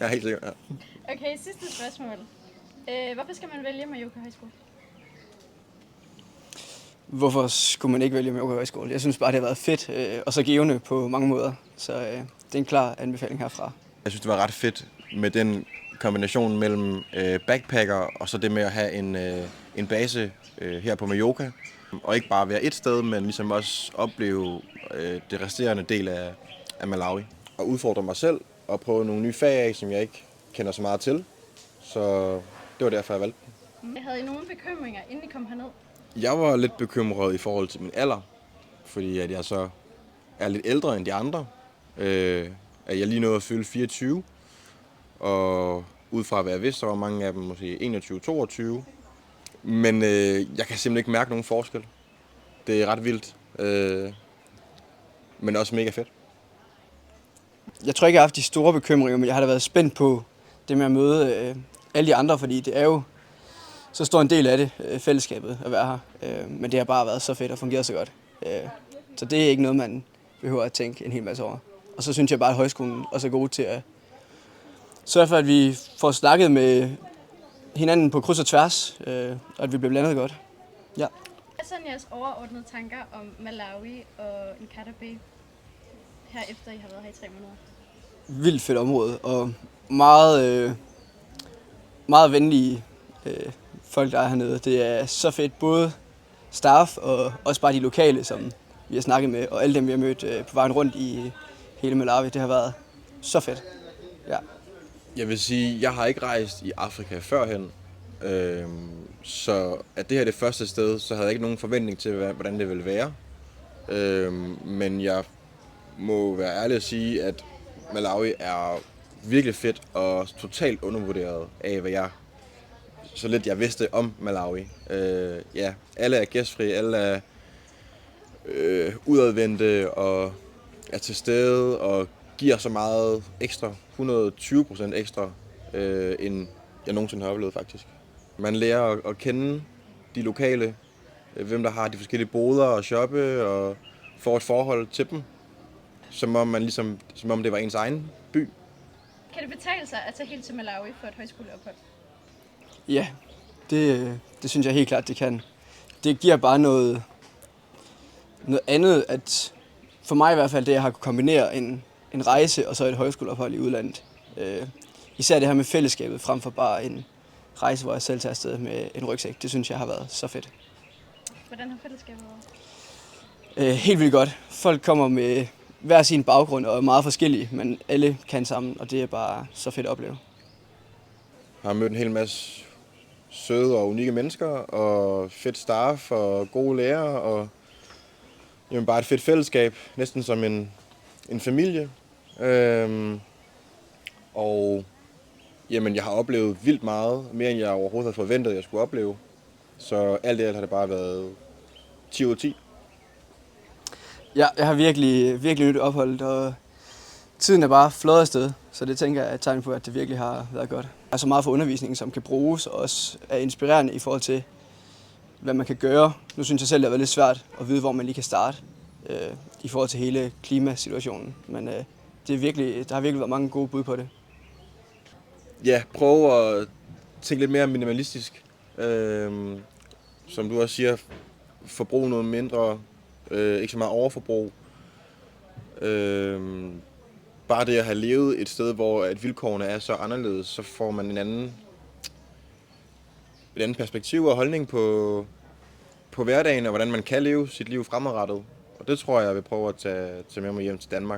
Jeg er helt sikker, ja. Okay, sidste spørgsmål. Hvorfor skal man vælge Mallorca Højskole? Hvorfor skulle man ikke vælge Mallorca Højskole? Jeg synes bare, det har været fedt og så givende på mange måder. Så det er en klar anbefaling herfra. Jeg synes, det var ret fedt med den kombination mellem backpacker og så det med at have en base her på Mallorca. Og ikke bare være et sted, men ligesom også opleve det resterende del af Malawi. Og udfordre mig selv og prøve nogle nye fag af, som jeg ikke kender så meget til. Så det var derfor, jeg valgte den. Havde I nogle bekymringer, inden I kom herned? Jeg var lidt bekymret i forhold til min alder, fordi at jeg så er lidt ældre end de andre. At jeg lige nåede at fylde 24, og ud fra hvad jeg vidste, så var mange af dem måske 21-22. Men jeg kan simpelthen ikke mærke nogen forskel. Det er ret vildt, men også mega fedt. Jeg tror ikke, jeg har haft de store bekymringer, men jeg har da været spændt på det med at møde alle de andre, fordi det er jo så stor en del af det, fællesskabet at være her. Men det har bare været så fedt og fungeret så godt. Så det er ikke noget, man behøver at tænke en hel masse over. Og så synes jeg bare, at højskolen også er god til at sørge for, at vi får snakket med hinanden på kryds og tværs, og at vi bliver blandet godt. Ja. Hvad er sådan jeres overordnede tanker om Malawi og Nkata Bay, her efter I har været her i 3 måneder? Vildt fedt område, og meget, meget venlige folk, der er hernede. Det er så fedt, både staff og også bare de lokale, som vi har snakket med, og alle dem, vi har mødt på vejen rundt i hele Malawi. Det har været så fedt. Ja. Jeg vil sige, jeg har ikke rejst i Afrika førhen, så at det her er det første sted, så havde jeg ikke nogen forventning til, hvordan det ville være. Men jeg må være ærlig at sige, at Malawi er virkelig fedt og totalt undervurderet af, hvad så lidt jeg vidste om Malawi. Ja, alle er gæstfri, alle er udadvendte og er til stede og giver så meget ekstra, 120% ekstra, end jeg nogensinde har oplevet faktisk. Man lærer at kende de lokale, hvem der har de forskellige boder og shoppe, og får et forhold til dem, som om det var ens egen by. Kan det betale sig at tage helt til Malawi for et højskoleophold? Ja, det synes jeg helt klart, det kan. Det giver bare noget andet, at for mig i hvert fald, det jeg har kunnet kombinere en rejse og så et højskoleophold i udlandet. Især det her med fællesskabet, frem for bare en rejse, hvor jeg selv tager afsted med en rygsæk. Det synes jeg har været så fedt. Hvordan har fællesskabet været? Helt vildt godt. Folk kommer med hver sin baggrund og er meget forskellige, men alle kan sammen, og det er bare så fedt at opleve. Jeg har mødt en hel masse søde og unikke mennesker, og fedt staff og gode lærere, og jamen bare et fedt fællesskab, næsten som en familie. Og jamen, jeg har oplevet vildt meget, mere end jeg overhovedet havde forventet, jeg skulle opleve. Så alt i alt har det bare været 10 ud af 10. Ja, jeg har virkelig, virkelig nyt opholdet, og tiden er bare fløjet afsted, så det tænker jeg er et tegn på, at det virkelig har været godt. Der er så meget for undervisningen, som kan bruges, og også er inspirerende i forhold til, hvad man kan gøre. Nu synes jeg selv, det har været lidt svært at vide, hvor man lige kan starte i forhold til hele klimasituationen, men der har virkelig været mange gode bud på det. Ja, prøv at tænke lidt mere minimalistisk. Som du også siger, forbrug noget mindre, ikke så meget overforbrug. Bare det at have levet et sted, hvor at vilkårene er så anderledes, så får man et andet perspektiv og holdning på hverdagen, og hvordan man kan leve sit liv fremadrettet. Og det tror jeg vil prøve at tage med mig hjem til Danmark.